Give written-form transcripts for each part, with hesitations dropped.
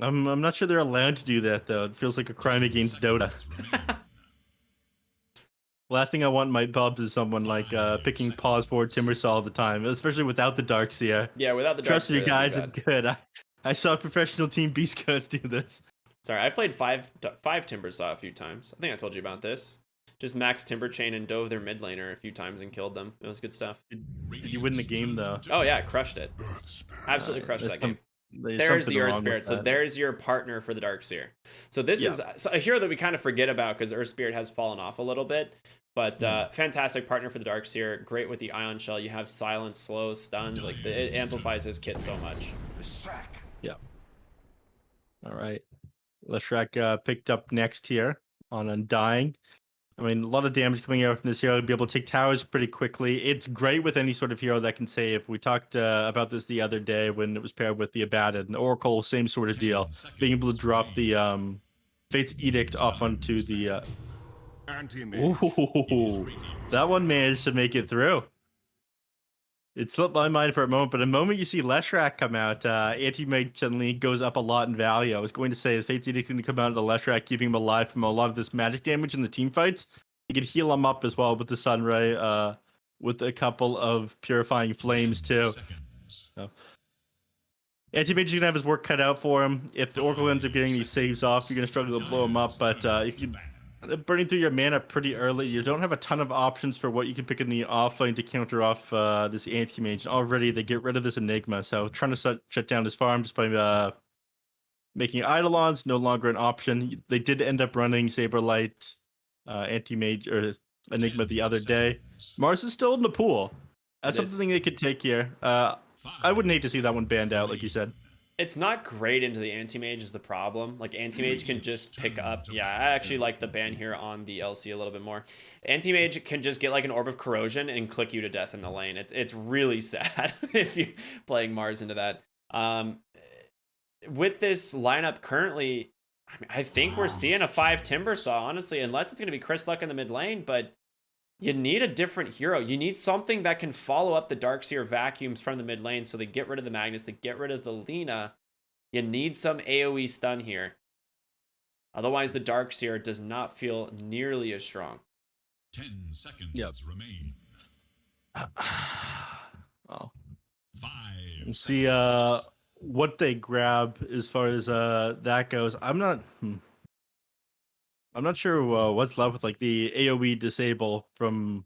I'm not sure they're allowed to do that though. It feels like a crime against Dota. Last thing I want in my pubs is someone like picking pause forward Timbersaw all the time, especially without the Darkseer. Yeah, without the Trust you Darkseer, that'd be guys, I'm bad. good. I saw a professional team Beast Coast do this. Sorry, I've played five Timbersaw a few times. I think I told you about this. Just max Timber Chain and dove their mid laner a few times and killed them. It was good stuff. Did you win the game though? Oh yeah, crushed it. Absolutely crushed There's that game. there's There's the something Earth wrong with Spirit. So that. there's your partner for the Darkseer. So this is a hero that we kind of forget about because Earth Spirit has fallen off a little bit. But fantastic partner for the Darkseer. Great with the Ion Shell. You have silence, slows, stuns. Like it amplifies his kit so much. Yeah. All right. Leshrac picked up next here on Undying. I mean, a lot of damage coming out from this hero to be able to take towers pretty quickly. It's great with any sort of hero that can save. We talked about this the other day when it was paired with the Abaddon. And Oracle, same sort of deal. Being able to drop the Fate's Edict off onto the... Ooh, that one managed to make it through. It slipped my mind for a moment, but the moment you see Leshrac come out, anti-mage suddenly goes up a lot in value. I was going to say the Fate's Edict going to come out of the Leshrac, keeping him alive from a lot of this magic damage in the team fights. You could heal him up as well with the Sunray, with a couple of Purifying Flames too. So, anti-mage is going to have his work cut out for him. If the Oracle ends up getting these saves off, you're going to struggle to blow him up, but if you burning through your mana pretty early, you don't have a ton of options for what you can pick in the offlane to counter off this anti-mage. Already, they get rid of this Enigma, so trying to shut down his farm just by making Eidolons no longer an option. They did end up running Saberlight, anti-mage, or Enigma the other day. Mars is still in the pool. That's something they could take here. I wouldn't hate to see that one banned out, like you said. It's not great into the anti-mage is the problem. Like anti-mage can just pick up. Yeah, I actually like the ban here on the LC a little bit more. Anti-mage can just get like an Orb of Corrosion and click you to death in the lane. It's really sad if you're playing Mars into that. With this lineup currently, I think we're seeing a 5 Timbersaw, honestly, unless it's going to be Chris Luck in the mid lane, but you need a different hero. You need something that can follow up the Darkseer vacuums from the mid lane so they get rid of the Magnus, they get rid of the Lina. You need some AoE stun here. Otherwise, the Darkseer does not feel nearly as strong. 10 seconds remain. Well, 5 we'll see what they grab as far as that goes. I'm not sure what's left with like the AoE disable from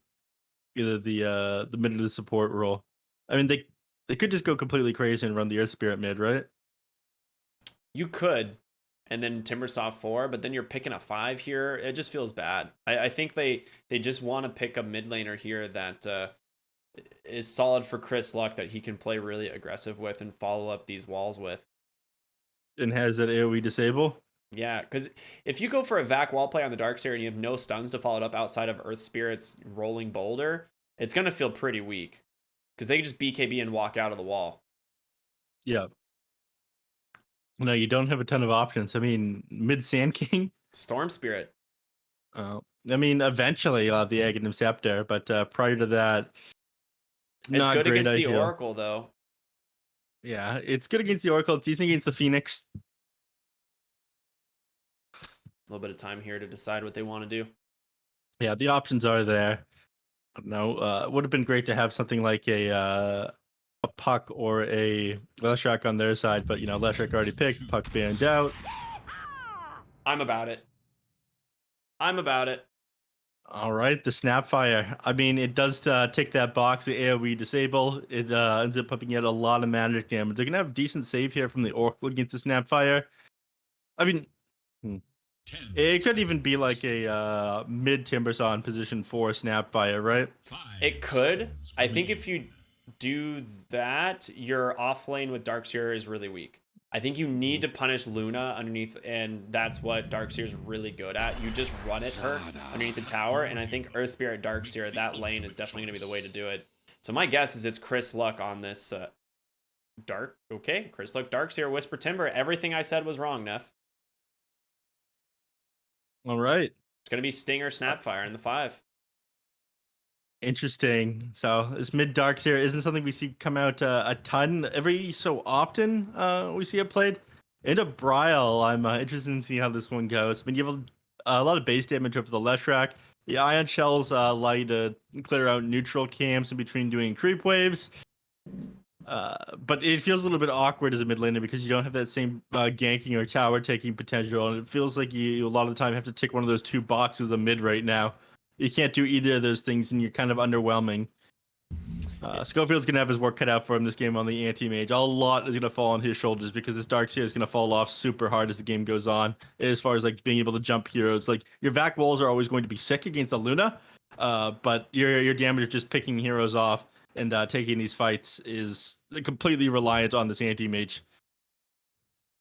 either the mid or the support role. I mean, they could just go completely crazy and run the Earth Spirit mid, right? You could, and then Timbersaw 4, but then you're picking a 5 here. It just feels bad. I think they just want to pick a mid laner here that is solid for Chris Luck that he can play really aggressive with and follow up these walls with. And has that AoE disable? Yeah, because if you go for a vac wall play on the Darkseer and you have no stuns to follow it up outside of Earth Spirit's rolling boulder, it's going to feel pretty weak. Because they just BKB and walk out of the wall. Yeah. No, you don't have a ton of options. I mean, mid Sand King. Storm Spirit. I mean, eventually you'll have the Aghanim Scepter, but prior to that, it's good against the idea. Oracle, though. Yeah, it's good against the Oracle. It's decent against the Phoenix. A little bit of time here to decide what they want to do. Yeah, the options are there. No, it would have been great to have something like a Puck or a Leshrac on their side, but Leshrac already picked, Puck banned out. I'm about it. All right, the Snapfire. I mean, it does tick that box, the AoE disable. It ends up pumping out a lot of magic damage. They're going to have decent save here from the Oracle against the Snapfire. I mean, it could even be like a mid Timbersaw in position 4 Snapfire, right? It could. I think if you do that, your off lane with Darkseer is really weak. I think you need to punish Luna underneath, and that's what Darkseer is really good at. You just run at her underneath the tower, and I think Earth Spirit Darkseer, that lane is definitely going to be the way to do it. So my guess is it's Chris Luck on this Chris Luck Darkseer, Whisper Timber. Everything I said was wrong, Neff. All right. It's going to be Stinger Snapfire in the 5. Interesting. So this mid Darkseer isn't something we see come out a ton. Every so often we see it played. Into Brile, I'm interested in seeing how this one goes. I mean, you have a lot of base damage over the Leshrac. The Ion Shells allow you to clear out neutral camps in between doing creep waves. But it feels a little bit awkward as a mid laner because you don't have that same ganking or tower taking potential, and it feels like you a lot of the time have to tick one of those two boxes of mid right now. You can't do either of those things, and you're kind of underwhelming. Schofield's gonna have his work cut out for him this game on the anti-mage. A lot is gonna fall on his shoulders because this Darkseer is gonna fall off super hard as the game goes on. As far as like being able to jump heroes, like your vac walls are always going to be sick against a Luna, but your damage of just picking heroes off and taking these fights is completely reliant on this anti-mage.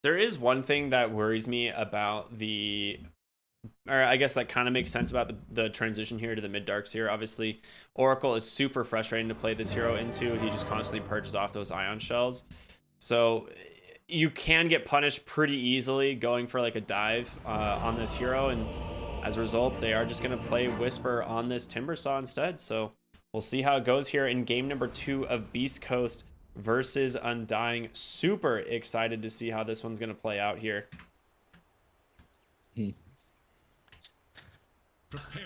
There is one thing that worries me about or I guess that kind of makes sense about the transition here to the mid Darkseer. Obviously, Oracle is super frustrating to play this hero into. He just constantly purges off those Ion Shells. So you can get punished pretty easily going for like a dive on this hero. And as a result, they are just going to play Whisper on this Timbersaw instead. So we'll see how it goes here in game number 2 of Beast Coast versus Undying. Super excited to see how this one's going to play out here.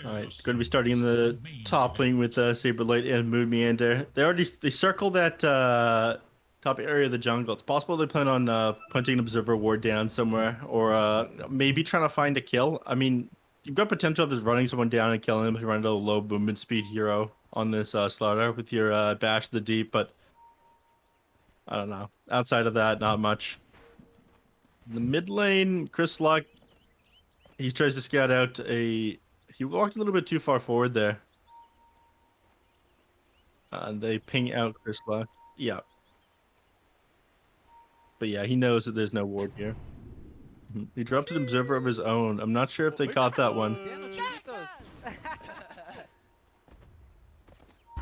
All right, going to be starting in the top lane with Saberlight and Moon Meander. They circle that top area of the jungle. It's possible they plan on punting an observer ward down somewhere, or maybe trying to find a kill. I mean, you've got potential of just running someone down and killing him if you run a low movement speed hero on this slaughter with your Bash the Deep, but I don't know. Outside of that, not much. In the mid lane, Chris Luck, he tries to scout out he walked a little bit too far forward there. They ping out Chris Luck. Yeah. But yeah, he knows that there's no ward here. He drops an observer of his own. I'm not sure if they caught that one.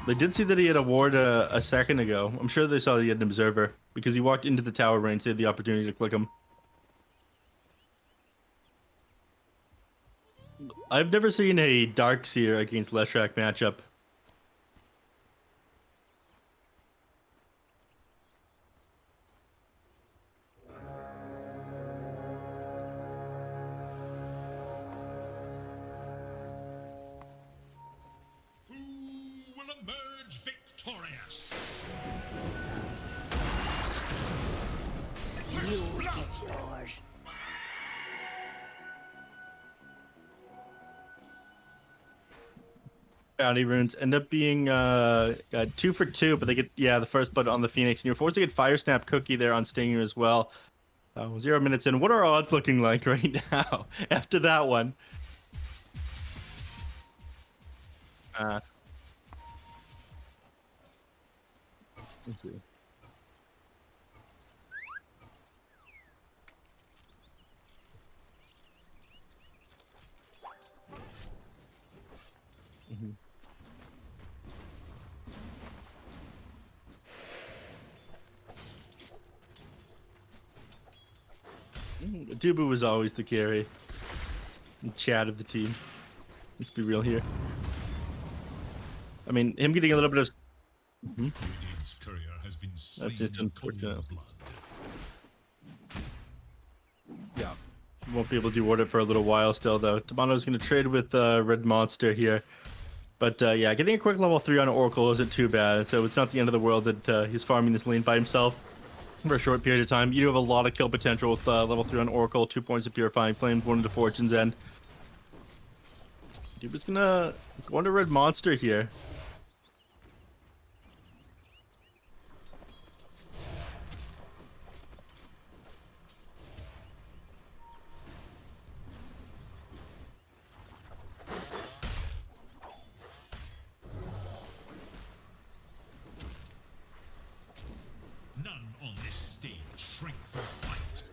They did see that he had a ward a second ago. I'm sure they saw that he had an observer because he walked into the tower range. They had the opportunity to click him. I've never seen a Darkseer against Leshrac matchup. Who will emerge victorious? First blood. Yours. Bounty runes end up being 2 for 2, but they get the first blood on the Phoenix, and you're forced to get Fire Snap Cookie there on Stinger as well. 0 minutes in. What are our odds looking like right now after that one? Let's see. Dubu was always the carry. Chad of the team. Let's be real here. I mean, him getting a little bit of... Radiant's courier has been slain. That's just in unfortunate. cold blood. Yeah. Won't be able to do ward it for a little while still, though. Tamano's going to trade with Red Monster here. But yeah, getting a quick level 3 on Oracle isn't too bad, so it's not the end of the world that he's farming this lane by himself for a short period of time. You do have a lot of kill potential with level 3 on Oracle, 2 points of Purifying Flame, 1 into Fortune's End. Dude was gonna go into Red Monster here. None on this stage shrink from fight.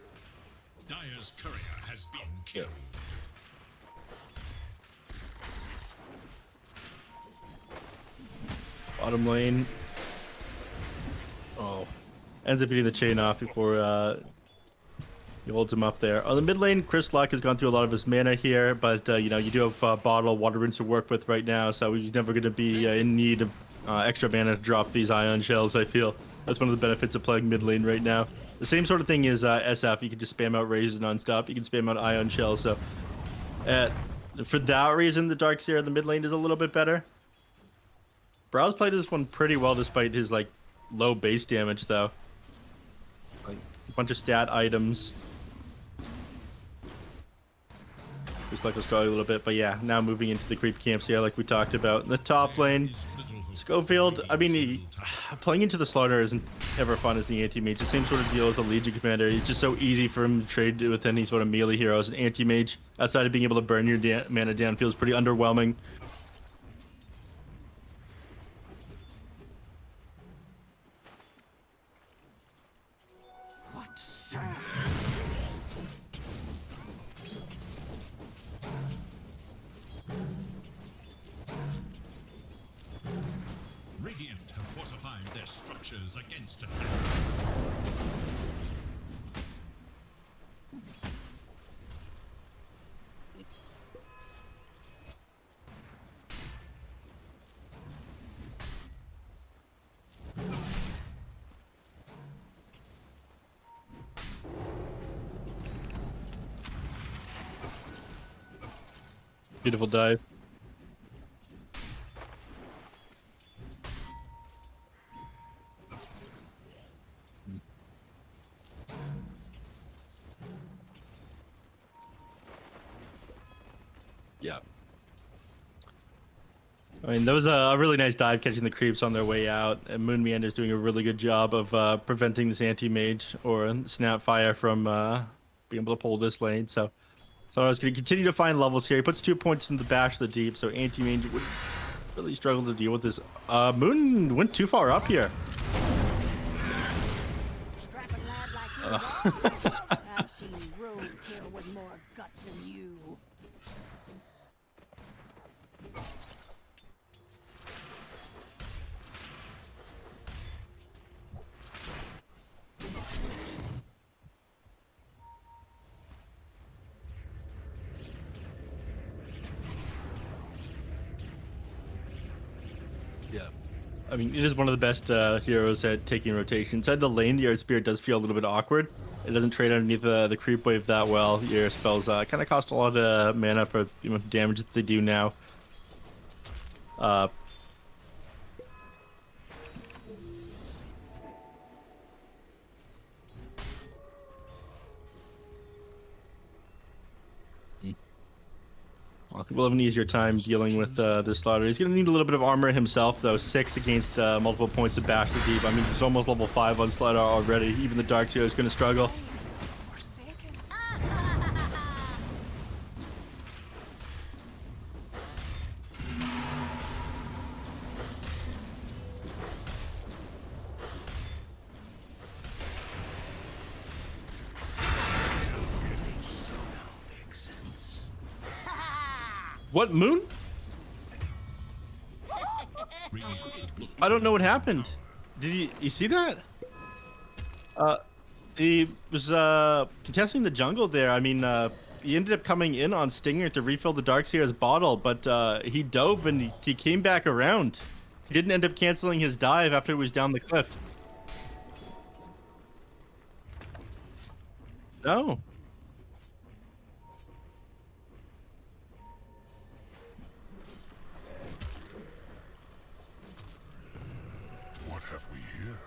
Dire's courier has been killed. Bottom lane. Oh. Ends up beating the chain off before he holds him up there. On the mid lane, Chris Luck has gone through a lot of his mana here, but you know, you do have Bottle, Water Rinse to work with right now, so he's never going to be in need of extra mana to drop these Ion Shells, I feel. That's one of the benefits of playing mid lane right now. The same sort of thing is SF. You can just spam out razors nonstop. You can spam out ion shell. So for that reason, the Darkseer in the mid lane is a little bit better. Browse played this one pretty well despite his like low base damage though. Like a bunch of stat items. Just like let's struggle a little bit, but yeah, now moving into the creep camps here, like we talked about. In the top lane, Schofield, I mean, playing into the slaughter isn't ever fun as the anti-mage. The same sort of deal as a Legion commander. It's just so easy for him to trade with any sort of melee hero as an anti-mage. Outside of being able to burn your mana down feels pretty underwhelming. What sir? Radiant have fortified their structures against attack. Beautiful dive. Yeah. I mean, that was a really nice dive catching the creeps on their way out, and Moon Meander's doing a really good job of preventing this anti-mage or Snapfire from being able to pull this lane. So I was going to continue to find levels here. He puts 2 points into the bash of the deep, so anti-mage would really struggle to deal with this. Moon went too far up here. Strapping lad like you. I've seen roadkill with more guts than you. Yeah. I mean, it is one of the best heroes at taking rotations. Inside the lane, the Earth Spirit does feel a little bit awkward. It doesn't trade underneath the creep wave that well. Your spells kind of cost a lot of mana for the amount of damage that they do now. I think we'll have an easier time dealing with this slaughter. He's going to need a little bit of armor himself, though. 6 against multiple points of bash the deep. I mean, he's almost level 5 on slaughter already. Even the Darkseer is going to struggle. What, Moon? I don't know what happened. Did you see that? He was contesting the jungle there. I mean, he ended up coming in on Stinger to refill the Darkseer's bottle, but he dove and he came back around. He didn't end up canceling his dive after he was down the cliff. No. What have we here?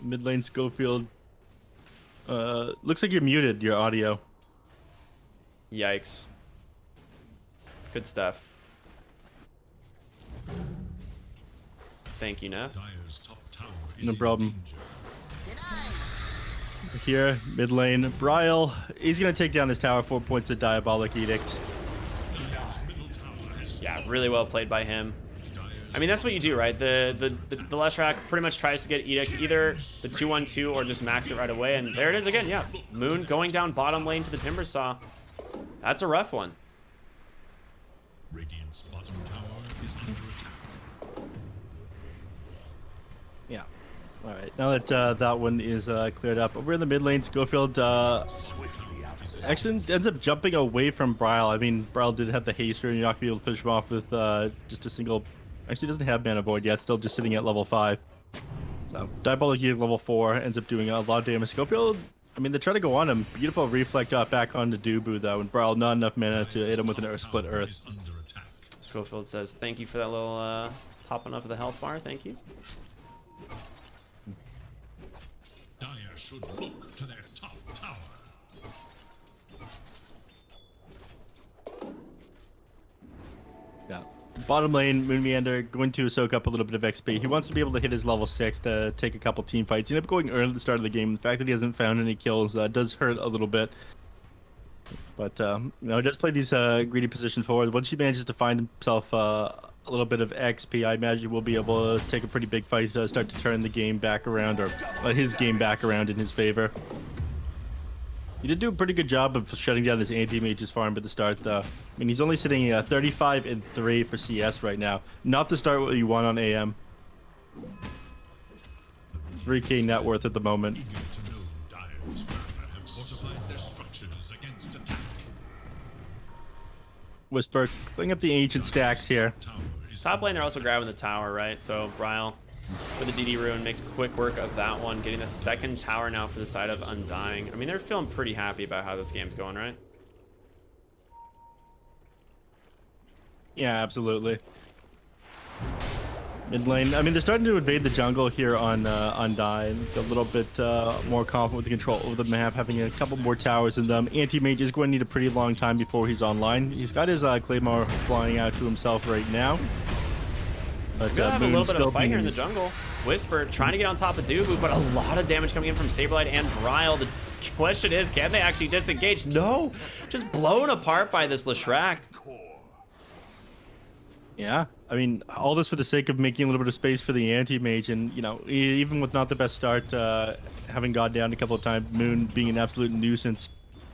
Mid lane Schofield. Looks like you're muted, your audio. Yikes. Good stuff. Thank you, neph. Dire's top tower is No in problem. danger. Here, mid lane. Bryle, he's going to take down this tower, 4 points of Diabolic Edict. Dire's middle tower has Yeah, really well played by him. I mean, that's what you do, right? The Leshrac pretty much tries to get Edict, either the 2-1-2 or just max it right away. And there it is again, yeah. Moon going down bottom lane to the Timbersaw. That's a rough one. Radiant's bottom tower is under attack. Yeah. All right. Now that that one is cleared up, over in the mid lane, Schofield actually ends up jumping away from Bryle. I mean, Bryle did have the haste, and you're not gonna be able to finish him off with just a single. Actually, doesn't have Mana Void yet. Still just sitting at level 5. So Diabolic Gear level 4 ends up doing a lot of damage. Schofield, I mean, they try to go on him. Beautiful reflect off back onto Dubu though, and Bryle not enough mana to hit him with an split Earth. Is under attack. Schofield says, "Thank you for that little topping up of the health bar. Thank you." Dire should look to their top tower. Yeah. Bottom lane, Moon Meander going to soak up a little bit of XP. He wants to be able to hit his level 6 to take a couple team fights. He ended up going early at the start of the game. The fact that he hasn't found any kills does hurt a little bit. But, you know, he does play these greedy positions forward. Once he manages to find himself a little bit of XP, I imagine we'll be able to take a pretty big fight to start to turn the game back around, or his game back around in his favor. He did do a pretty good job of shutting down his anti-mage's farm at the start, though. I mean, he's only sitting 35 and 3 for CS right now. Not the start what you want on AM. 3k net worth at the moment. Eager to know Dire's further have fortified their structures against attack. Whisper, cleaning up the ancient stacks here. Tower is Top lane, they're also grabbing the tower, right? So Bryle with the DD rune makes quick work of that one, getting the second tower now for the side of Undying. I mean, they're feeling pretty happy about how this game's going, right? Yeah, absolutely. Mid lane, I mean, they're starting to invade the jungle here on Undying. A little bit more confident with the control over the map, having a couple more towers in them. Anti-mage is going to need a pretty long time before he's online. He's got his Claymore flying out to himself right now. But We're gonna have a little Moon's bit of a still fight here in the being- jungle. Whisper trying to get on top of Dubu, but a lot of damage coming in from Saberlight and Bryle. The question is, can they actually disengage? No! Just blown apart by this Leshrac. Yeah, I mean, all this for the sake of making a little bit of space for the anti-mage, and, you know, even with not the best start, having gone down a couple of times, Moon being an absolute nuisance,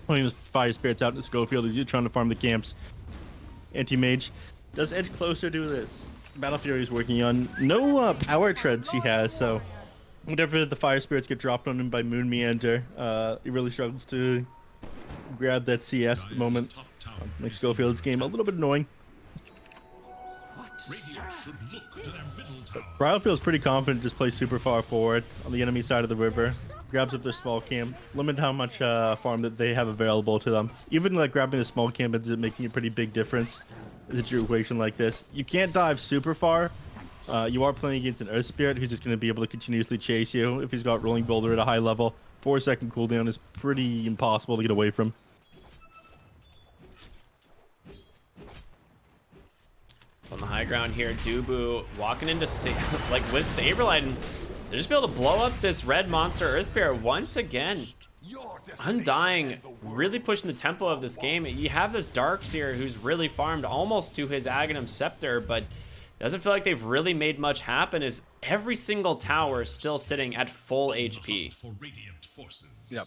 putting his fire spirits out in Schofield as you're trying to farm the camps. Anti-mage does edge closer to this. Battle Fury is working on no power treads he has, so whenever the fire spirits get dropped on him by Moon Meander, he really struggles to grab that CS at the moment. top tower Makes is Schofield's game a little bit annoying. Radiant should look to their middle tower. Bryle feels pretty confident, just plays super far forward on the enemy side of the river, grabs up their small camp, limit how much farm that they have available to them. Even like grabbing the small camp ends up making a pretty big difference in a situation like this. You can't dive super far. You are playing against an Earth Spirit who's just going to be able to continuously chase you if he's got Rolling Boulder at a high level. 4-second cooldown is pretty impossible to get away from. On the high ground here, Dubu walking into like with Saberlight, and they're just able to blow up this red monster Earth Spirit once again. Undying really pushing the tempo of this game. You have this Darkseer who's really farmed almost to his Aghanim Scepter, but doesn't feel like they've really made much happen, as every single tower is still sitting at full HP. For radiant forces. Yep.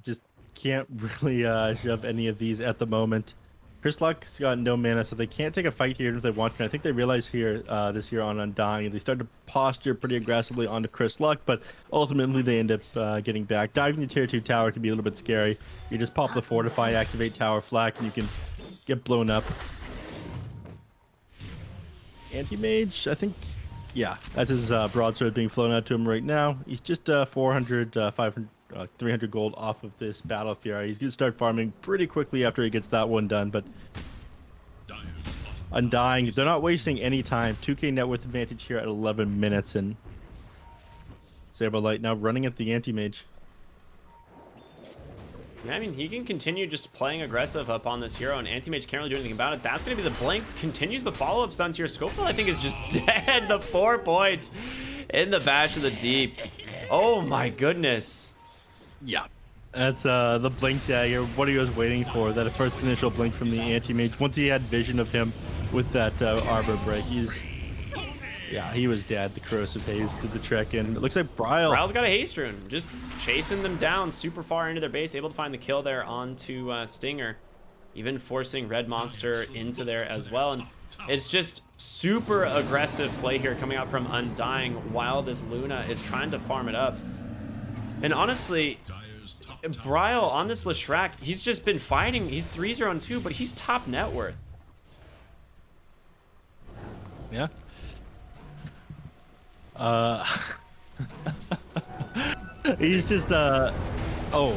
Just can't really shove any of these at the moment. Chris Luck's got no mana, so they can't take a fight here if they want to. I think they realize here this here on Undying, they start to posture pretty aggressively onto Chris Luck, but ultimately they end up getting back. Diving the tier 2 tower can be a little bit scary. You just pop the Fortify, activate Tower Flak, and you can get blown up. Anti-Mage, I think, yeah, that's his broadsword being flown out to him right now. He's just 400, 500, 300 gold off of this Battle Fury. He's going to start farming pretty quickly after he gets that one done, but Dire's bottom Undying, they're not wasting any time. 2k net worth advantage here at 11 minutes, and Saberlight now running at the Anti-Mage. Yeah, I mean, he can continue just playing aggressive up on this hero, and Anti-Mage can't really do anything about it. That's going to be the blink. Continues the follow-up stuns here. Schofield, I think, is just dead. The 4 points in the Bash of the Deep. Oh, my goodness. Yeah. That's the blink dagger. What he was waiting for, that first initial blink from the Anti-Mage. Once he had vision of him with that Arbor Break, he was dead. The Corrosive Haze did the trick, and it looks like Bryle's got a haste rune, just chasing them down super far into their base, able to find the kill there onto Stinger, even forcing Red Monster into there as well. And It's just super aggressive play here coming out from Undying while this Luna is trying to farm it up. And honestly, Dire's top tower Bryle has on this been Leshrac, he's just been fighting. He's 3-0-2, but he's top net worth. Yeah. He's just oh.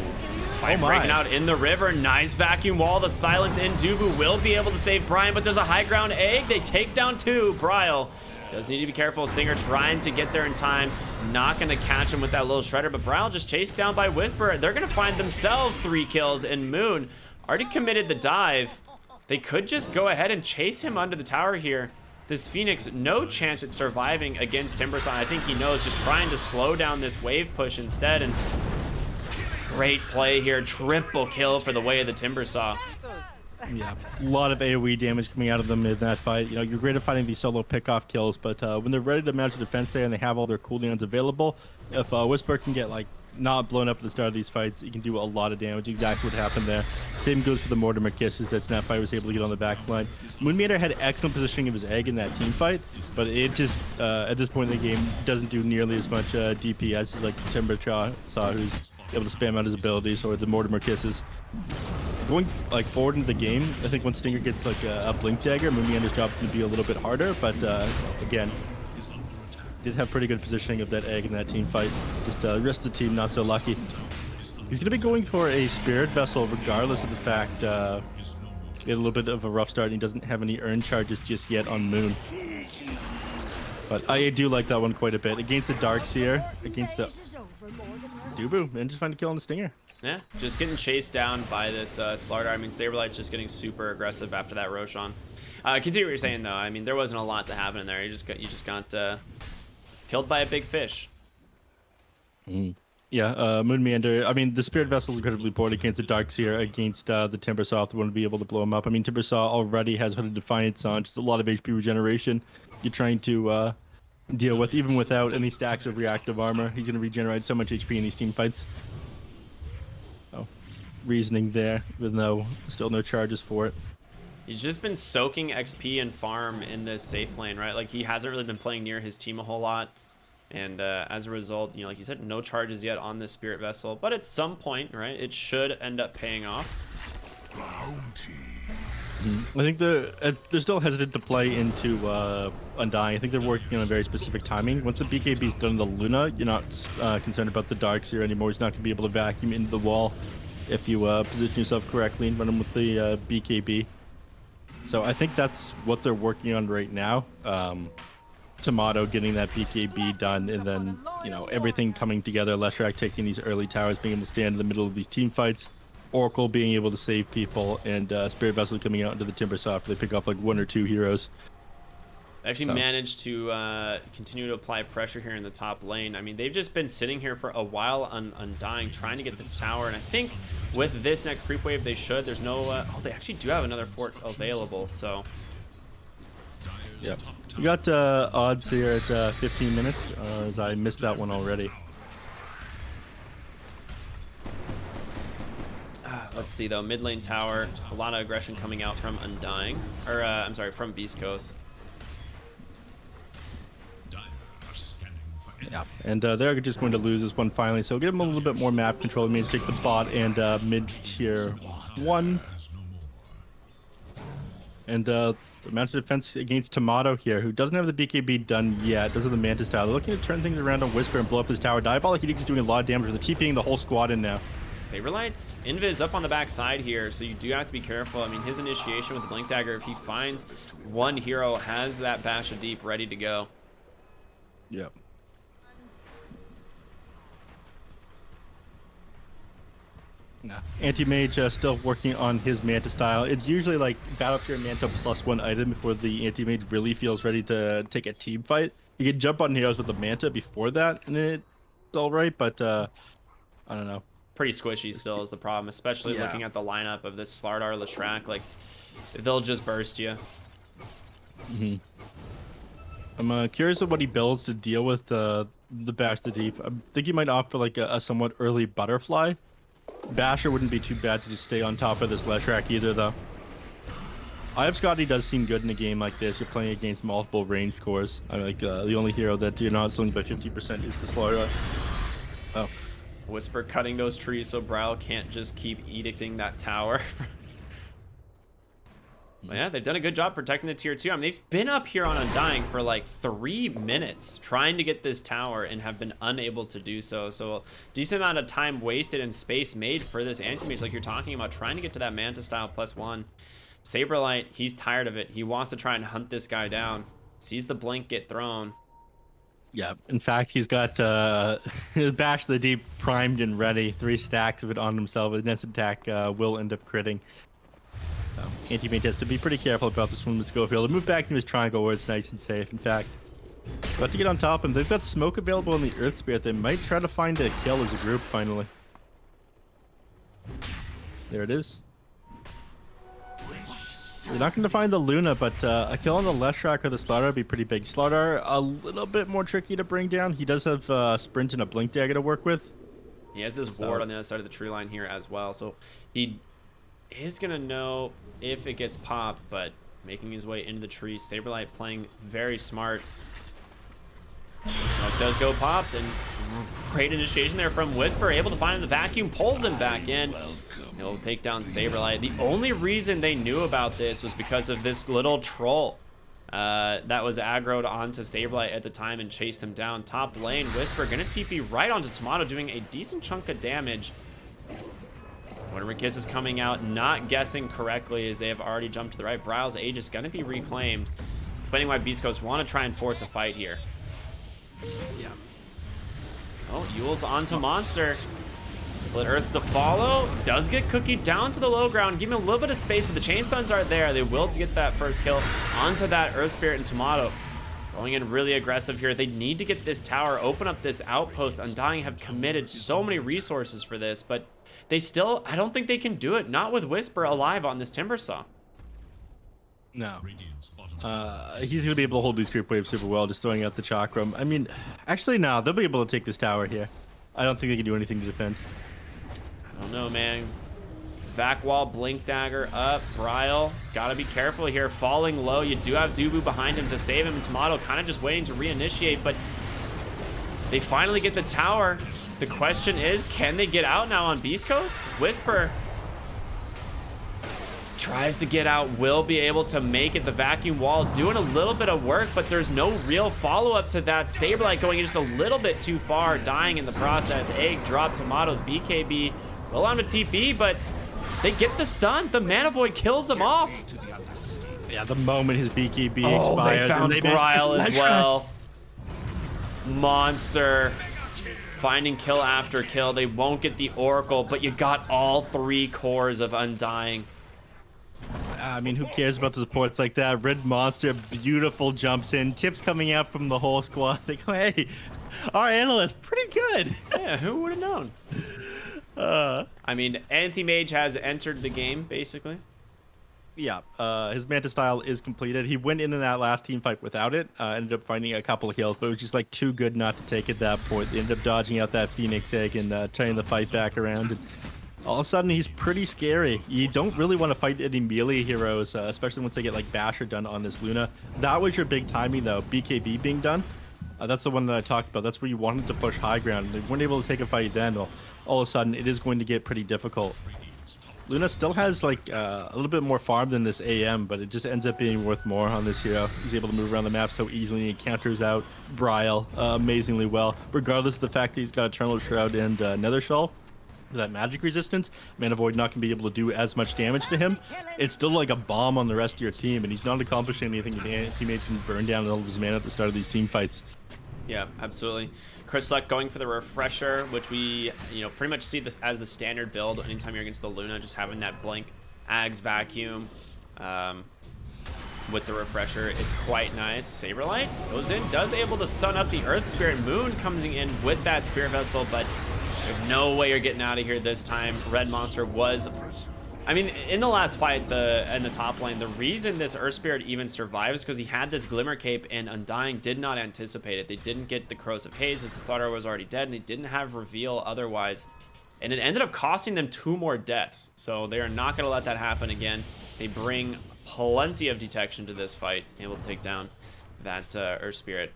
Fight my. breaking out in the river. Nice vacuum wall. The silence in. Dubu will be able to save Brian, but there's a high ground egg. They take down 2. Bryle does need to be careful. Stinger trying to get there in time. Not going to catch him with that little shredder, but Bryle just chased down by Whisper. They're going to find themselves 3 kills, and Moon already committed the dive. They could just go ahead and chase him under the tower here. This Phoenix, no chance at surviving against Timbersaw. I think he knows, just trying to slow down this wave push instead, and great play here. Triple kill for the way of the Timbersaw. Yeah, a lot of AoE damage coming out of them in that fight. You know, you're great at finding these solo pick-off kills, but when they're ready to mount a defense there and they have all their cooldowns available, if Whisper can get, like, not blown up at the start of these fights, he can do a lot of damage. Exactly what happened there. Same goes for the Mortimer Kisses that Snapfire was able to get on the back line. Moonmeter had excellent positioning of his egg in that team fight, but it just, at this point in the game, doesn't do nearly as much DPS as, like, Timbersaw, who's able to spam out his abilities, or the Mortimer Kisses. Going like forward into the game, I think when Stinger gets like a blink dagger, Moonmeander's job is going to be a little bit harder, but again, did have pretty good positioning of that egg in that team fight. Just the rest of the team not so lucky. He's going to be going for a Spirit Vessel regardless of the fact he had a little bit of a rough start and he doesn't have any earn charges just yet on Moon. But I do like that one quite a bit. Against the Darkseer, against the Dubu, and just find a kill on the Stinger. Yeah, just getting chased down by this Slardar. I mean, Saberlight's just getting super aggressive after that Roshan. Continue what you're saying, though. I mean, there wasn't a lot to happen in there. You just got killed by a big fish. Yeah, Moonmeander. I mean, the Spirit Vessel is incredibly important against the Darkseer, against the Timbersaw. They want to be able to blow him up. I mean, Timbersaw already has Hooded Defiance on, just a lot of HP regeneration. You're trying to deal with, even without any stacks of reactive armor. He's going to regenerate so much HP in these team fights. So, reasoning there, even though still no charges for it. He's just been soaking XP and farm in this safe lane, right? Like, he hasn't really been playing near his team a whole lot. And as a result, you know, like you said, no charges yet on this Spirit Vessel. But at some point, right, it should end up paying off. I think they're still hesitant to play into Undying. I think they're working on a very specific timing. Once the BKB's done the Luna, you're not concerned about the Darkseer anymore. He's not going to be able to vacuum into the wall if you position yourself correctly and run him with the BKB. So I think that's what they're working on right now. Tomato getting that BKB done, and then, you know, everything coming together. Leshrac taking these early towers, being able to stand in the middle of these team fights. Oracle being able to save people, and Spirit Vessel coming out into the Timbersaw after they pick off like 1 or 2 heroes. They actually managed to continue to apply pressure here in the top lane. I mean, they've just been sitting here for a while on Undying, trying to get this tower. And I think with this next creep wave, they should. There's no... oh, they actually do have another fort available, so... Yep. We got odds here at 15 minutes, as I missed that one already. Let's see, though. Mid lane tower, a lot of aggression coming out from Undying. Or, I'm sorry, from Beast Coast. Yeah, and they're just going to lose this one finally, so give them a little bit more map control. It means take the bot and mid-tier 1. And the Mounted Defense against Tomato here, who doesn't have the BKB done yet, doesn't have the Mantis style. They're looking to turn things around on Whisper and blow up this tower. Diabolic Edict's doing a lot of damage with the TPing the whole squad in now. Saberlight's Invis up on the back side here, so you do have to be careful. I mean, his initiation with the Blink Dagger, if he finds one hero, has that Bash of Deep ready to go. Yep. Nah. Anti-Mage still working on his Manta style. It's usually like Battlefield Manta +1 item before the Anti-Mage really feels ready to take a team fight. You can jump on heroes with the Manta before that, and it's alright, but I don't know. Pretty squishy still is the problem, especially looking at the lineup of this Slardar Leshrac. Like, they'll just burst you. I'm curious of what he builds to deal with the Bash the Deep. I think he might opt for like a somewhat early Butterfly. Basher wouldn't be too bad to just stay on top of this Leshrac either, though. Ive Scotty does seem good in a game like this. You're playing against multiple ranged cores. I mean, like the only hero that you're not selling by 50% is the Slaughter. Oh, Whisper cutting those trees so Braille can't just keep edicting that tower. But yeah, they've done a good job protecting the tier 2. I mean, they've been up here on Undying for like 3 minutes trying to get this tower and have been unable to do so. So a decent amount of time wasted and space made for this anti-mage like you're talking about, trying to get to that Manta style +1. Saberlight, he's tired of it. He wants to try and hunt this guy down. Sees the blink get thrown. yeah. In fact, he's got Bash the Deep primed and ready. 3 stacks of it on himself. His next attack will end up critting. Anti-mage has to be pretty careful about this one with Schofield. Move back into his triangle where it's nice and safe. In fact, about to get on top of him. They've got smoke available in the Earth Spirit. They might try to find a kill as a group finally. There it is. You're not going to find the Luna, but a kill on the Leshrac or the Slaughter would be pretty big. Slaughter, a little bit more tricky to bring down. He does have Sprint and a Blink Dagger to work with. He has this ward on the other side of the tree line here as well. So he is going to know if it gets popped, but making his way into the tree. Saberlight playing very smart. That does go popped, and great initiation there from Whisper. Able to find him. The vacuum pulls him back in. He'll take down Saberlight. The only reason they knew about this was because of this little troll that was aggroed onto Saberlight at the time and chased him down. Top lane, Whisper gonna TP right onto Tomato, doing a decent chunk of damage. Whenever Kiss is coming out, not guessing correctly as they have already jumped to the right. Brow's Age is gonna be reclaimed. Explaining why Beast Coast want to try and force a fight here. Yeah. Oh, Yule's onto Monster. Split Earth to follow. Does get Cookie down to the low ground. Give him a little bit of space, but the Chain Stuns are there. They will get that first kill onto that Earth Spirit and Tomato. Going in really aggressive here. They need to get this tower, open up this outpost. Undying have committed so many resources for this, but they still, I don't think they can do it. Not with Whisper alive on this Timbersaw. No. He's going to be able to hold these creep waves super well, just throwing out the Chakram. I mean, actually, no. They'll be able to take this tower here. I don't think they can do anything to defend. I don't know, man. Vac wall, Blink Dagger up. Bryle, gotta be careful here. Falling low. You do have Dubu behind him to save him. Tomato kind of just waiting to reinitiate, but they finally get the tower. The question is, can they get out now on Beast Coast? Whisper tries to get out, will be able to make it. The vacuum wall doing a little bit of work, but there's no real follow-up to that. Saberlight going just a little bit too far, dying in the process. Egg drop, Tomatoes, BKB will on to TP, but they get the stun. The Mana Void kills him off. Yeah, the moment his BKB Oh, expires. they found Bryle as well. Monster finding kill after kill. They won't get the Oracle, but you got all 3 cores of Undying. I mean, who cares about the supports like that? Red Monster, beautiful jumps in. Tips coming out from the whole squad. They go, hey, our analyst, pretty good. Yeah, who would have known? I mean, Anti-Mage has entered the game, basically. Yeah, his Manta style is completed. He went into that last team fight without it. Ended up finding a couple of kills, but it was just like too good not to take at that point. They ended up dodging out that Phoenix Egg and turning the fight back around. And all of a sudden, he's pretty scary. You don't really want to fight any melee heroes, especially once they get like Basher done on this Luna. That was your big timing, though. BKB being done. That's the one that I talked about. That's where you wanted to push high ground. They weren't able to take a fight then. Well, all of a sudden, it is going to get pretty difficult. Luna still has like a little bit more farm than this AM, but it just ends up being worth more on this hero. He's able to move around the map so easily. He counters out Bryle amazingly well, regardless of the fact that he's got Eternal Shroud and Nether Shawl. That magic resistance, Mana Void not gonna be able to do as much damage to him. It's still like a bomb on the rest of your team, and he's not accomplishing anything. Teammates can burn down all of his mana at the start of these team fights. Yeah, absolutely. Chris Luck going for the Refresher, which we, pretty much see this as the standard build anytime you're against the Luna, just having that blink, Ags Vacuum with the Refresher. It's quite nice. Saberlight goes in, does able to stun up the Earth Spirit. Moon coming in with that Spirit Vessel, but there's no way you're getting out of here this time. Red Monster was... I mean, in the last fight in the top lane, the reason this Earth Spirit even survives is because he had this Glimmer Cape, and Undying did not anticipate it. They didn't get the Crows of Haze as the Slaughter was already dead, and they didn't have Reveal otherwise. And it ended up costing them 2 more deaths. So they are not going to let that happen again. They bring plenty of detection to this fight, able to take down that Earth Spirit.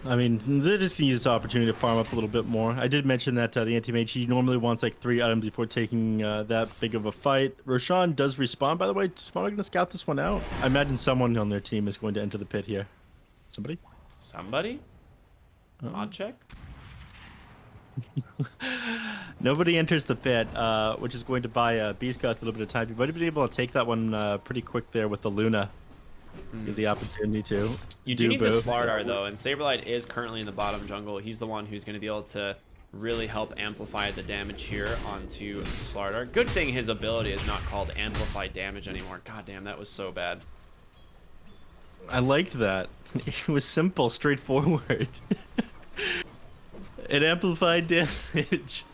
I mean, they're just gonna use this opportunity to farm up a little bit more. I did mention that the anti-mage, he normally wants like 3 items before taking that big of a fight. Roshan does respawn, by the way. Spawn gonna scout this one out. I imagine someone on their team is going to enter the pit here. Somebody? Somebody? Odd check? Nobody enters the pit, which is going to buy beastcoast a little bit of time. You might have been able to take that one pretty quick there with the Luna. Give the opportunity to. You do need the Slardar though, and Saberlight is currently in the bottom jungle. He's the one who's going to be able to really help amplify the damage here onto Slardar. Good thing his ability is not called amplify damage anymore. God damn, that was so bad. I liked that. It was simple, straightforward. It amplified damage.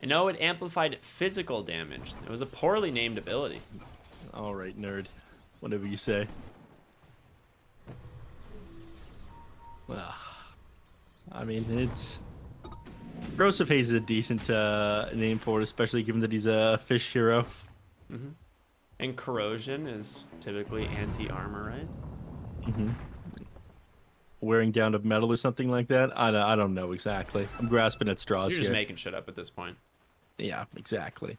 And no, it amplified physical damage. It was a poorly named ability. All right, nerd. Whatever you say. I mean, it's... Corrosive Haze is a decent name for it, especially given that he's a fish hero. Mm-hmm. And Corrosion is typically anti-armor, right? Mm-hmm. Wearing down of metal or something like that? I don't know exactly. I'm grasping at straws You're just here. making shit up at this point. Yeah, exactly.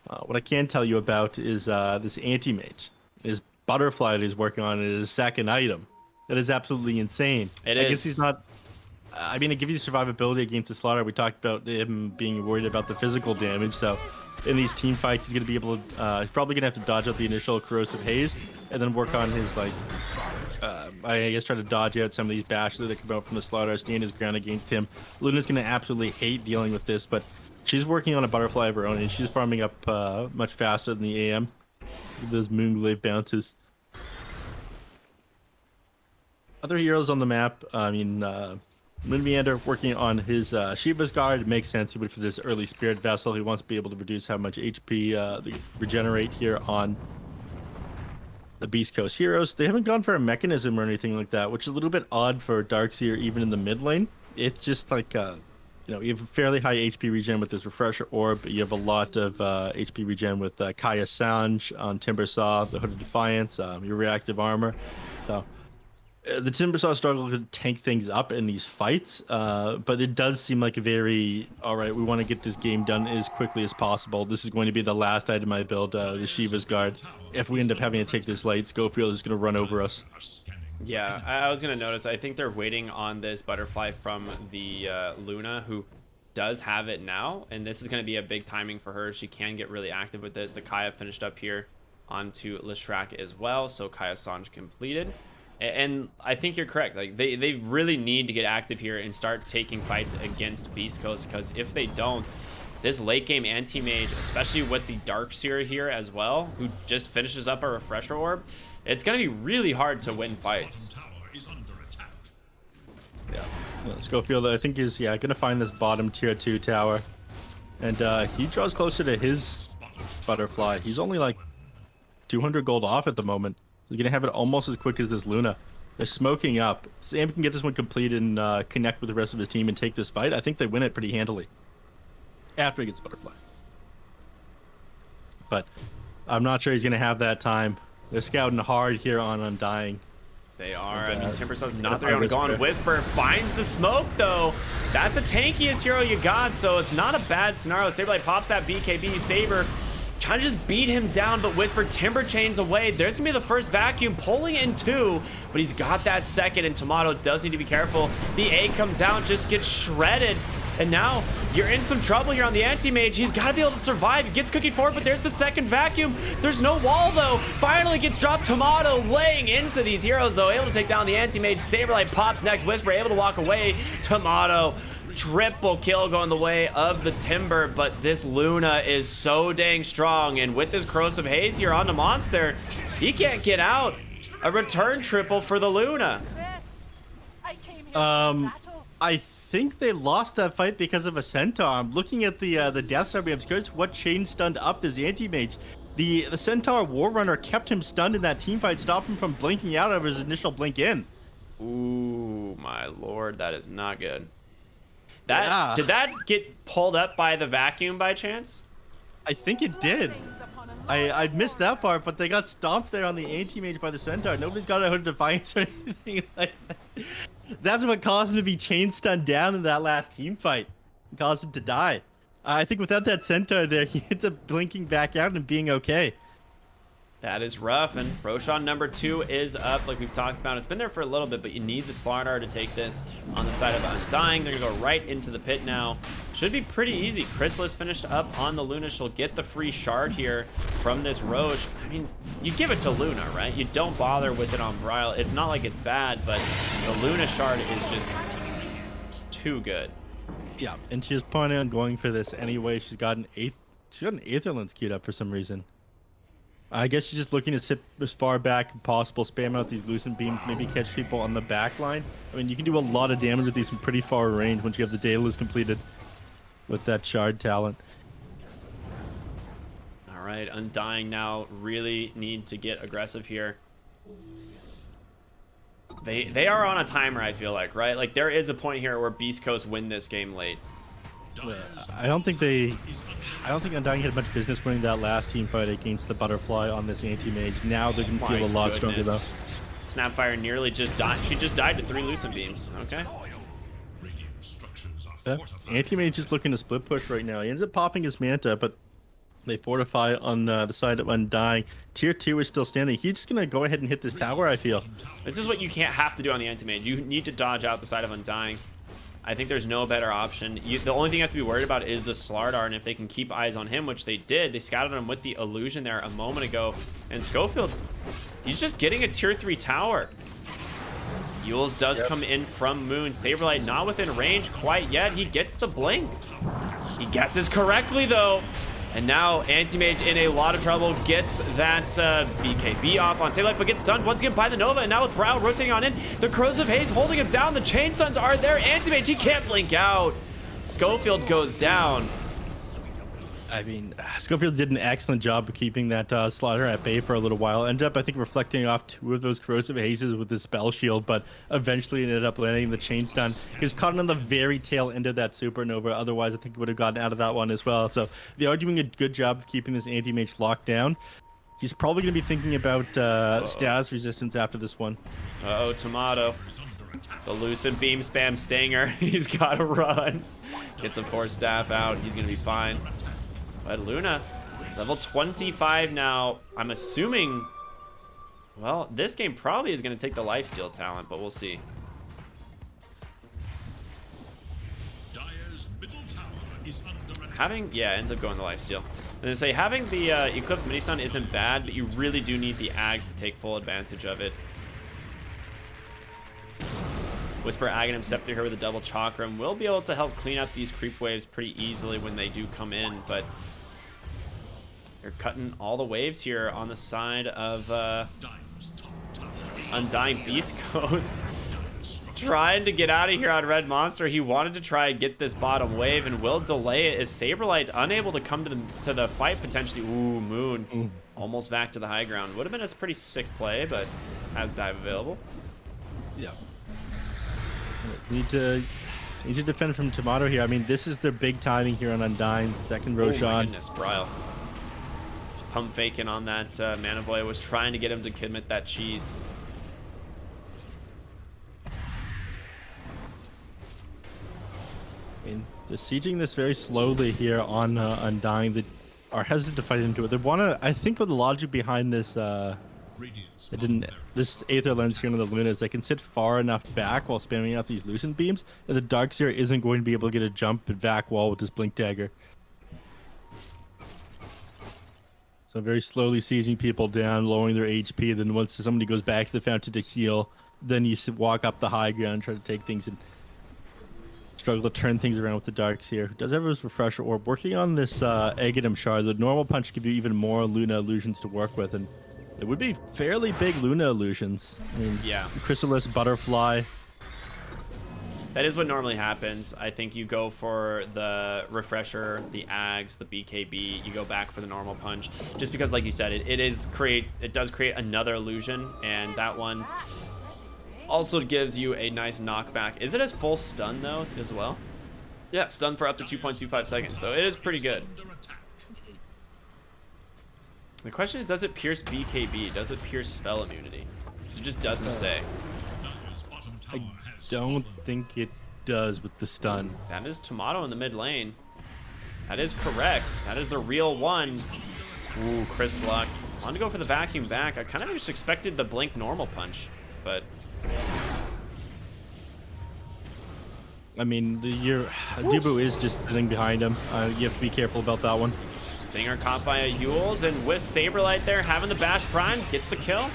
What I can tell you about is this anti-mage. His butterfly that he's working on is his second item. That is absolutely insane. I guess he's not... I mean, it gives you survivability against the Slaughter. We talked about him being worried about the physical damage, so in these team fights, he's going to be able to... he's probably going to have to dodge out the initial Corrosive Haze and then work on his, like... I guess try to dodge out some of these bashes that come out from the Slaughter, stand his ground against him. Luna's going to absolutely hate dealing with this, but she's working on a butterfly of her own, and she's farming up much faster than the AM. Those Moonglaive bounces. Other heroes on the map, I mean, Moonmeander working on his Shiva's Guard. It makes sense. He went for this early Spirit Vessel. He wants to be able to reduce how much HP they regenerate here on the Beast Coast heroes. They haven't gone for a mechanism or anything like that, which is a little bit odd for Darkseer even in the mid lane. It's just like, you know, you have a fairly high HP regen with this Refresher Orb. You have a lot of HP regen with Kaya Sange on Timbersaw, the Hooded Defiance, your reactive armor. So the Timbersaw struggle to tank things up in these fights, but it does seem like a very, all right, we want to get this game done as quickly as possible. This is going to be the last item I build, the Shiva's Guard. If we end up having to take this late, Schofield is going to run over us. Yeah, I was going to notice, I think they're waiting on this butterfly from the Luna, who does have it now, and this is going to be a big timing for her. She can get really active with this. The Kaya finished up here onto Leshrac as well, so Kaya Sange completed. And I think you're correct. Like they really need to get active here and start taking fights against Beast Coast, because if they don't, this late game anti-mage, especially with the Darkseer here as well, who just finishes up a Refresher Orb, it's gonna be really hard to win fights. Yeah, Schofield, I think, is gonna find this bottom tier 2 tower, and he draws closer to his butterfly. He's only like 200 gold off at the moment. He's gonna have it almost as quick as this Luna. They're smoking up. Sam can get this one completed and connect with the rest of his team and take this fight. I think they win it pretty handily after he gets butterfly. But I'm not sure he's gonna have that time. They're scouting hard here on Undying. They are. I mean, Timbersaw's not there to go on Whisper. Finds the smoke, though. That's the tankiest hero you got, so it's not a bad scenario. Saberlight pops that BKB. Saber trying to just beat him down, but Whisper Timber chains away. There's gonna be the first vacuum, pulling in 2, but he's got that second, and Tomato does need to be careful. The A comes out, just gets shredded, and now you're in some trouble here on the anti-mage. He's got to be able to survive. He gets cooking forward, but there's the second vacuum. There's no wall, though. Finally gets dropped. Tomato laying into these heroes, though, able to take down the anti-mage. Saberlight pops next. Whisper able to walk away. Tomato triple kill going the way of the Timber, but this Luna is so dang strong, and with this Corrosive Haze here on the monster, he can't get out. A return triple for the Luna. I think they lost that fight because of a Centaur. I'm looking at the death summary. I'm curious what chain stunned up this anti-mage. The Centaur Warrunner kept him stunned in that team fight, stopped him from blinking out of his initial blink in. Ooh, my lord, that is not good. Did that get pulled up by the vacuum by chance? I think it did. I missed that part, but they got stomped there on the anti-mage by the centaur. Nobody's got a Hood of Defiance or anything like that. That's what caused him to be chain stunned down in that last team fight. It caused him to die. I think without that centaur there, he ends up blinking back out and being okay. That is rough, and Roshan number 2 is up, like we've talked about. It's been there for a little bit, but you need the Slardar to take this on the side of Undying. They're gonna go right into the pit now. Should be pretty easy. Chrysalis finished up on the Luna. She'll get the free shard here from this Roche. I mean, you give it to Luna, right? You don't bother with it on Brile. It's not like it's bad, but the Luna shard is just too good. Yeah, and she's planning on going for this anyway. She's got an Aether Lens queued up for some reason. I guess she's just looking to sit as far back as possible, spam out these Lucent Beams, maybe catch people on the back line. I mean, you can do a lot of damage with these from pretty far range once you have the Daedalus completed with that shard talent. All right, Undying now really need to get aggressive here. They are on a timer, I feel like, right? Like, there is a point here where Beast Coast win this game late. I don't think Undying had much business winning that last team fight against the Butterfly on this anti-mage. Now they're going to feel a lot stronger, though. Snapfire nearly just died. She just died to 3 Lucent Beams. Okay. Yeah. Anti-mage is looking to split push right now. He ends up popping his Manta, but they fortify on the side of Undying. Tier 2 is still standing. He's just going to go ahead and hit this tower, I feel. This is what you can't have to do on the anti-mage. You need to dodge out the side of Undying. I think there's no better option. The only thing you have to be worried about is the Slardar, and if they can keep eyes on him, which they did, they scouted him with the illusion there a moment ago. And Schofield, he's just getting a tier 3 tower. Yules does come in from Moon. Saberlight not within range quite yet. He gets the blink. He guesses correctly, though. And now Anti-Mage in a lot of trouble, gets that BKB off on Saberlight, but gets stunned once again by the Nova. And now with Brow rotating on in, the Crows of Haze holding him down. The Chain Stuns are there. Anti-Mage, he can't blink out. Schofield goes down. I mean, Schofield did an excellent job of keeping that Slaughter at bay for a little while. Ended up, I think, reflecting off 2 of those Corrosive Hazes with his Spell Shield, but eventually ended up landing the Chain Stun. He was caught on the very tail end of that Supernova. Otherwise, I think he would have gotten out of that one as well. So they are doing a good job of keeping this Anti-Mage locked down. He's probably going to be thinking about status resistance after this one. Uh-oh, Tomato. The Lucid Beam spam Stinger. He's got to run. Gets a Force Staff out. He's going to be fine. But Luna, level 25 now. I'm assuming, well, this game probably is going to take the lifesteal talent, but we'll see. Ends up going the lifesteal. I'm going to say having the Eclipse mini stun isn't bad, but you really do need the Ags to take full advantage of it. Whisper Aghanim Scepter here with a double Chakram will be able to help clean up these creep waves pretty easily when they do come in, but they're cutting all the waves here on the side of Undying. Beast Coast trying to get out of here on Red Monster. He wanted to try and get this bottom wave and will delay it as Saberlight unable to come to the fight potentially. Ooh, Moon. Almost back to the high ground. Would have been a pretty sick play, but has dive available. Yeah. Need to defend from Tomato here. I mean, this is their big timing here on Undying. Second Roshan. Oh my goodness, Brile. He's pump faking on that Manavoy. Was trying to get him to commit that cheese. I mean, they're sieging this very slowly here on Undying. They are hesitant to fight into it. They want to, I think, with the logic behind this, this Aether Lens here on the Luna is they can sit far enough back while spamming out these Lucent Beams, and the Darkseer isn't going to be able to get a jump and back wall with this Blink Dagger. So very slowly sieging people down, lowering their HP. Then once somebody goes back to the fountain to heal, then you walk up the high ground, try to take things and struggle to turn things around with the Darkseer. Who does have his Refresher Orb. Working on this Aghanim Shard, the normal punch give you even more Luna illusions to work with, and it would be fairly big Luna illusions. I mean, yeah. Chrysalis, Butterfly. That is what normally happens. I think you go for the Refresher, the Ags, the BKB. You go back for the normal punch, just because, like you said, it does create another illusion, and that one also gives you a nice knockback. Is it as full stun though as well? Yeah, stun for up to 2.25 seconds. So it is pretty good. The question is, does it pierce BKB? Does it pierce spell immunity? Because it just doesn't say. Dire's bottom I tower has don't fallen. think it does with the stun. That is Tomato in the mid lane. That is correct. That is the real one. Ooh, Chris Luck. Wanted to go for the vacuum back. I kind of just expected the blink normal punch, but I mean, your Dubu is just sitting behind him. You have to be careful about that one. Stinger caught by a Yules, and with Saberlight there having the Bash Prime, gets the kill.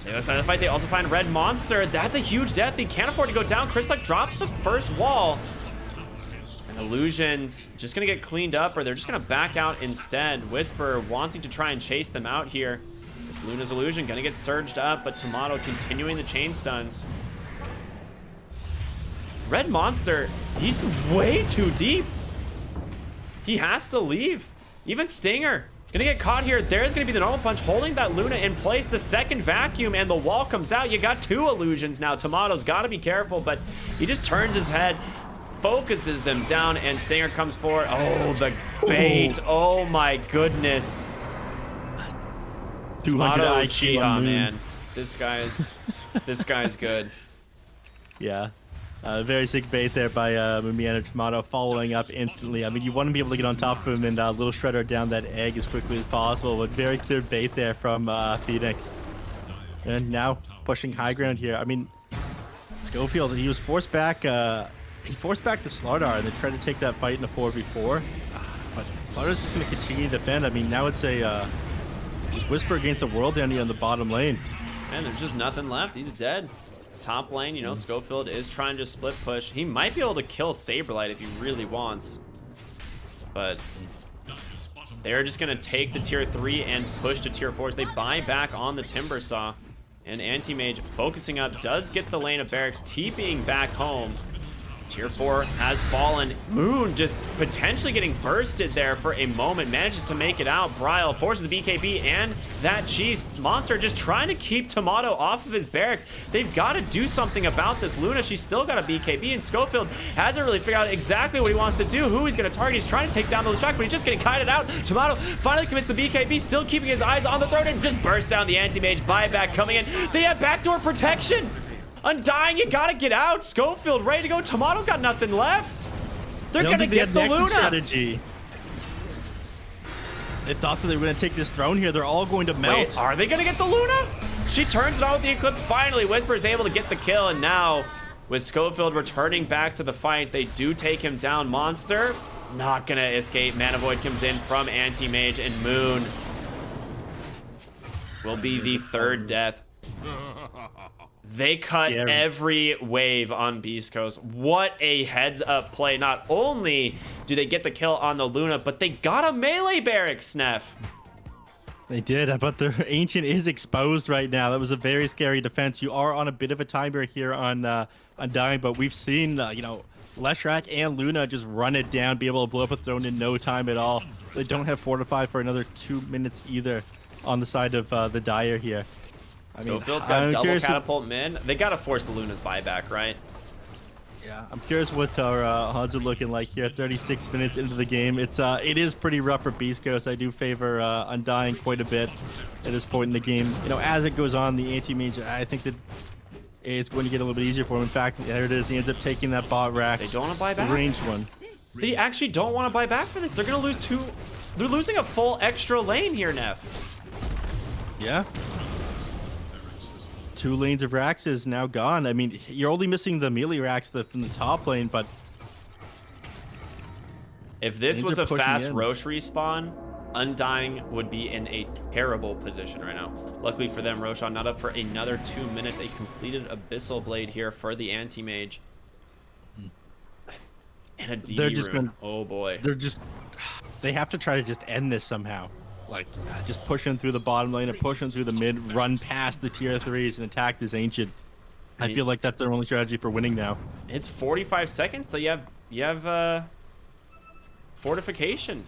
The other side of the fight, they also find Red Monster. That's a huge death. They can't afford to go down. Chris Luck drops the first wall. And Illusions just going to get cleaned up, or they're just going to back out instead. Whisper wanting to try and chase them out here. This Luna's Illusion going to get surged up, but Tomato continuing the chain stuns. Red Monster, he's way too deep. He has to leave. Even Stinger gonna get caught here. There's gonna be the normal punch holding that Luna in place. The second vacuum and the wall comes out. You got two illusions now. Tomato's gotta be careful, but he just turns his head, focuses them down, and Stinger comes forward. Oh, the bait. Oh my goodness. 200 Tomato IQ on Uchiha, Moon. man. This guy's good. Yeah. Very sick bait there by Mumiana Tomato, following up instantly. I mean, you want to be able to get on top of him and Little Shredder down that egg as quickly as possible, but very clear bait there from Phoenix. And now pushing high ground here. I mean, Schofield, he was forced back. He forced back the Slardar and then tried to take that fight in a 4v4. But Slardar's just going to continue to defend. I mean, now it's a just Whisper against a World Enemy on the bottom lane. Man, there's just nothing left. He's dead. Top lane, you know, Schofield is trying to split push. He might be able to kill Saberlight if he really wants. But they're just going to take the tier 3 and push to tier 4s. They buy back on the Timber Saw. And Anti-Mage focusing up does get the lane of Barracks, TPing back home. Tier 4 has fallen. Moon just potentially getting bursted there for a moment. Manages to make it out. Bryle forces the BKB and that cheese. Monster just trying to keep Tomato off of his barracks. They've got to do something about this. Luna, she's still got a BKB, and Schofield hasn't really figured out exactly what he wants to do, who he's going to target. He's trying to take down those tracks, but he's just getting kited out. Tomato finally commits the BKB, still keeping his eyes on the throne, and just bursts down the Anti-Mage. Buyback coming in. They have backdoor protection. Undying, you gotta get out. Schofield ready to go. Tomato's got nothing left. They're gonna get the Luna. Strategy. They thought that they were gonna take this throne here. They're all going to melt. Wait, are they gonna get the Luna? She turns it on with the Eclipse. Finally, Whisper is able to get the kill, and now with Schofield returning back to the fight, they do take him down. Monster not gonna escape. Mana Void comes in from Anti-Mage, and Moon will be the third death. They cut Scary. every wave on Beast Coast. What a heads up play. Not only do they get the kill on the Luna, but they got a melee barracks, Neph. They did, but their Ancient is exposed right now. That was a very scary defense. You are on a bit of a timer here on Undying, but we've seen, you know, Leshrac and Luna just run it down, be able to blow up a throne in no time at all. They don't have Fortify for another 2 minutes either on the side of the Dire here. Schofield's got double catapult min. They gotta force the Luna's buyback, right? Yeah, I'm curious what our odds are looking like here. 36 minutes into the game. It is pretty rough for Beast Coast. I do favor Undying quite a bit at this point in the game. You know, as it goes on, the Anti-Mage, I think that it's going to get a little bit easier for him. In fact, there it is. He ends up taking that bot rack. They don't want to buy back. The ranged one. They actually don't want to buy back for this. They're gonna lose two. They're losing a full extra lane here, Neph. Yeah. 2 lanes of racks is now gone. I mean, you're only missing the melee racks from the top lane, but if this lanes was are a pushing fast in. Roche respawn, Undying would be in a terrible position right now. Luckily for them, Roshan not up for another 2 minutes. A completed Abyssal Blade here for the Anti-Mage. And a DD rune. Oh boy. They have to try to just end this somehow. Like, just push him through the bottom lane and push him through the mid, run past the tier 3s and attack this Ancient. I feel like that's their only strategy for winning now. It's 45 seconds till you have fortification.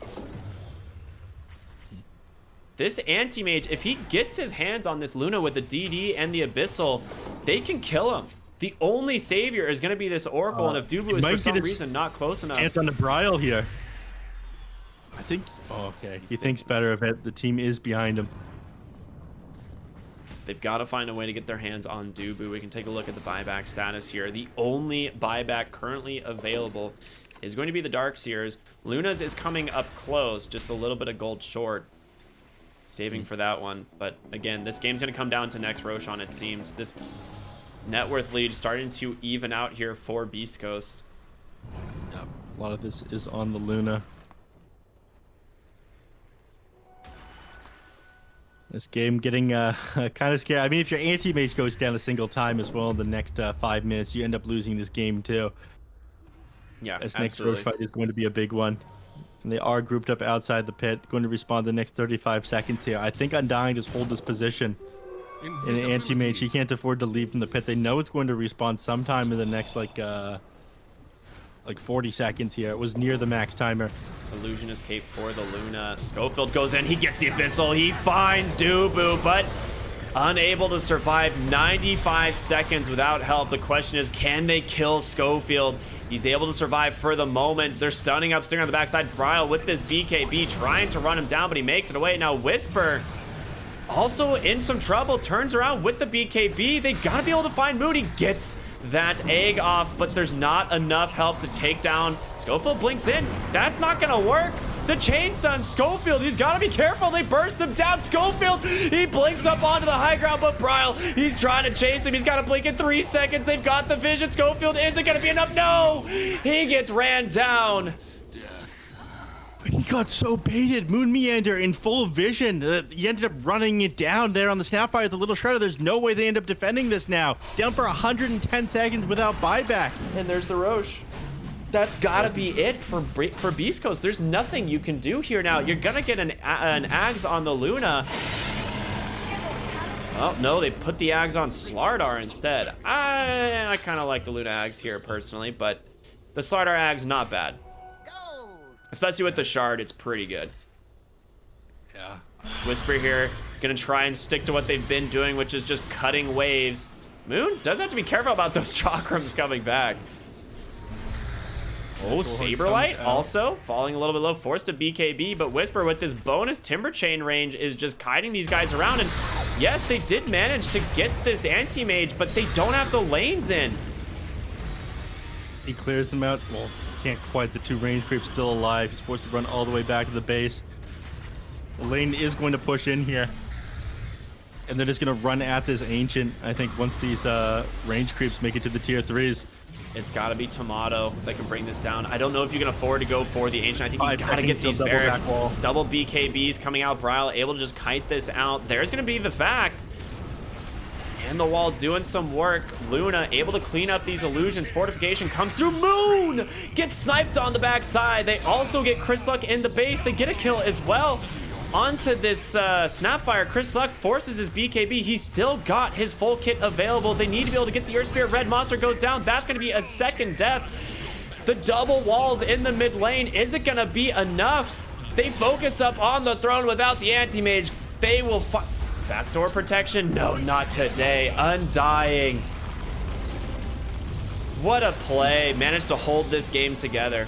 This Anti-Mage, if he gets his hands on this Luna with the DD and the Abyssal, they can kill him. The only savior is going to be this Oracle, and if Dubu is for some reason not close enough. Chance on the Bryle here. think. Oh, okay. He thinks better of it. The team is behind him. They've got to find a way to get their hands on Dubu. We can take a look at the buyback status here. The only buyback currently available is going to be the Darkseers. Luna's is coming up close, just a little bit of gold short. Saving for that one. But again, this game's going to come down to next Roshan, it seems. This net worth lead starting to even out here for Beast Coast. Yep. A lot of this is on the Luna. This game getting kind of scary. I mean, if your anti-mage goes down a single time as well in the next 5 minutes, you end up losing this game too. Yeah, This absolutely. next Roche fight is going to be a big one. And they are grouped up outside the pit, going to respond the next 35 seconds here. I think Undying just hold this position. In an anti-mage, he can't afford to leave from the pit. They know it's going to respawn sometime in the next like 40 seconds here. It was near the max timer. Illusionist cape for the Luna. Schofield goes in. He gets the Abyssal. He finds Dubu, but unable to survive 95 seconds without help. The question is, can they kill Schofield? He's able to survive for the moment. They're stunning up Stinger on the backside. Bryle with this BKB trying to run him down, but he makes it away. Now Whisper also in some trouble. Turns around with the BKB. They gotta be able to find Moon. He gets that egg off, but there's not enough help to take down. Schofield blinks in. That's not gonna work. The chain stun Schofield. He's got to be careful. They burst him down. Schofield, he blinks up onto the high ground, but Bryle, he's trying to chase him. He's got to blink in 3 seconds. They've got the vision. Schofield, is it going to be enough? No! He gets ran down. He got so baited. Moon Meander in full vision. He ended up running it down there on the Snapfire with the little shredder. There's no way they end up defending this now. Down for 110 seconds without buyback. And there's the Roche. That's gotta be it for Beast Coast. There's nothing you can do here now. You're gonna get an Ags on the Luna. Oh, no, they put the Ags on Slardar instead. I kind of like the Luna Ags here personally, but the Slardar Ags, not bad. Especially with the Shard, it's pretty good. Yeah. Whisper here, gonna try and stick to what they've been doing, which is just cutting waves. Moon does have to be careful about those chakrams coming back. Oh, Saberlight also falling a little bit low, forced to BKB, but Whisper with this bonus Timber Chain range is just kiting these guys around. And yes, they did manage to get this anti-mage, but they don't have the lanes in. He clears them out. Well, can't quite. The 2 range creeps still alive. He's forced to run all the way back to the base. The lane is going to push in here. And they're just going to run at this Ancient, I think, once these range creeps make it to the tier 3s. It's got to be Tomato that can bring this down. I don't know if you can afford to go for the Ancient. I think you 5 got to get seconds these till barracks. double back wall. Double BKBs coming out. Bryle able to just kite this out. There's going to be the fact. And the wall doing some work. Luna able to clean up these illusions. Fortification comes through. Moon gets sniped on the backside. They also get Chris Luck in the base. They get a kill as well. Onto this Snapfire. Chris Luck forces his BKB. He's still got his full kit available. They need to be able to get the Earth Spear. Red Monster goes down. That's going to be a second death. The double walls in the mid lane. Is it going to be enough? They focus up on the throne without the anti-mage. They will backdoor protection. No, not today. Undying. What a play. Managed to hold this game together.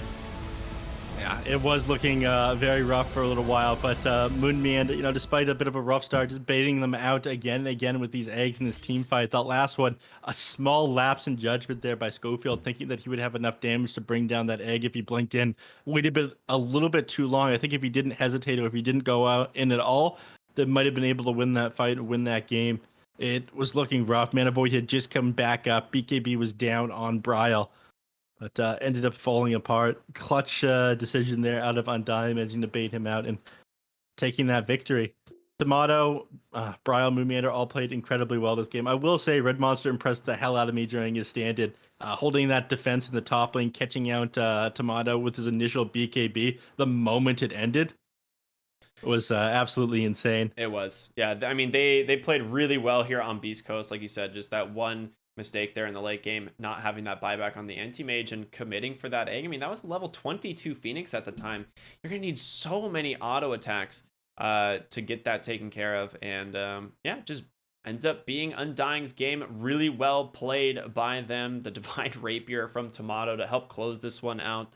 Yeah, it was looking very rough for a little while, but Moon Meander, you know, despite a bit of a rough start, just baiting them out again and again with these eggs in this team fight. That last one, a small lapse in judgment there by Schofield, thinking that he would have enough damage to bring down that egg if he blinked in. Waited a little bit too long. I think if he didn't hesitate or if he didn't go out in at all, they might have been able to win that fight and win that game. It was looking rough. Mana Boy had just come back up. BKB was down on Bryle. But ended up falling apart. Clutch decision there out of Undying, managing to bait him out and taking that victory. Tomato, Bryle, Moon Meander all played incredibly well this game. I will say Red Monster impressed the hell out of me during his stand-in. Holding that defense in the top lane, catching out Tomato with his initial BKB the moment it ended. It was absolutely insane. It was. Yeah, I mean, they played really well here on Beast Coast. Like you said, just that one mistake there in the late game, not having that buyback on the anti-mage and committing for that egg. I mean, that was a level 22 Phoenix at the time. You're going to need so many auto attacks to get that taken care of. And yeah, just ends up being Undying's game. Really well played by them. The Divine Rapier from Tomato to help close this one out.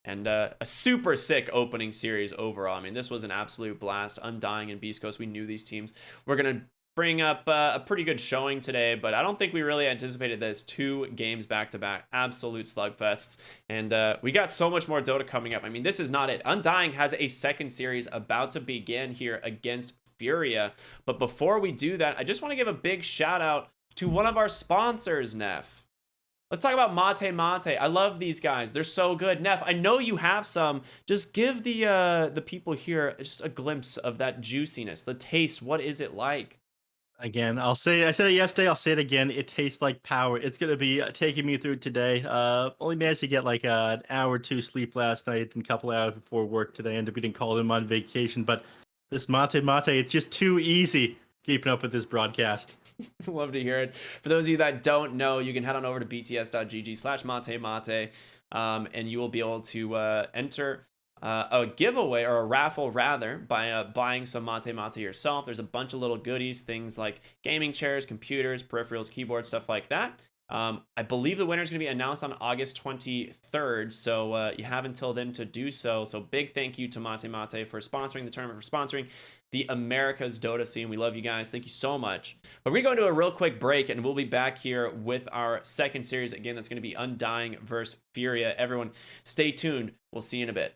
And a super sick opening series overall. I mean, this was an absolute blast. Undying and Beast Coast, we knew these teams were going to bring up a pretty good showing today, but I don't think we really anticipated this. 2 games back-to-back, absolute slugfests. And we got so much more Dota coming up. I mean, this is not it. Undying has a second series about to begin here against Furia. But before we do that, I just want to give a big shout out to one of our sponsors, neph. Let's talk about Mate Mate. I love these guys. They're so good. neph, I know you have some. Just give the people here just a glimpse of that juiciness, the taste. What is it like? Again, I said it yesterday, I'll say it again. It tastes like power. It's going to be taking me through today. Only managed to get like an hour or 2 sleep last night and a couple hours before work today. Ended up getting called in on vacation. But this Mate Mate, it's just too easy keeping up with this broadcast. Love to hear it. For those of you that don't know, you can head on over to bts.gg/mate and you will be able to enter a giveaway or a raffle rather by buying some Mate Mate yourself. There's a bunch of little goodies, things like gaming chairs, computers, peripherals, keyboards, stuff like that. I believe the winner is going to be announced on August 23rd, so you have until then to do so. So big thank you to Mate Mate for sponsoring the tournament, for sponsoring the America's Dota scene. We love you guys. Thank you so much. But we're going to go into a real quick break, and we'll be back here with our second series. Again, that's going to be Undying versus Furia. Everyone, stay tuned. We'll see you in a bit.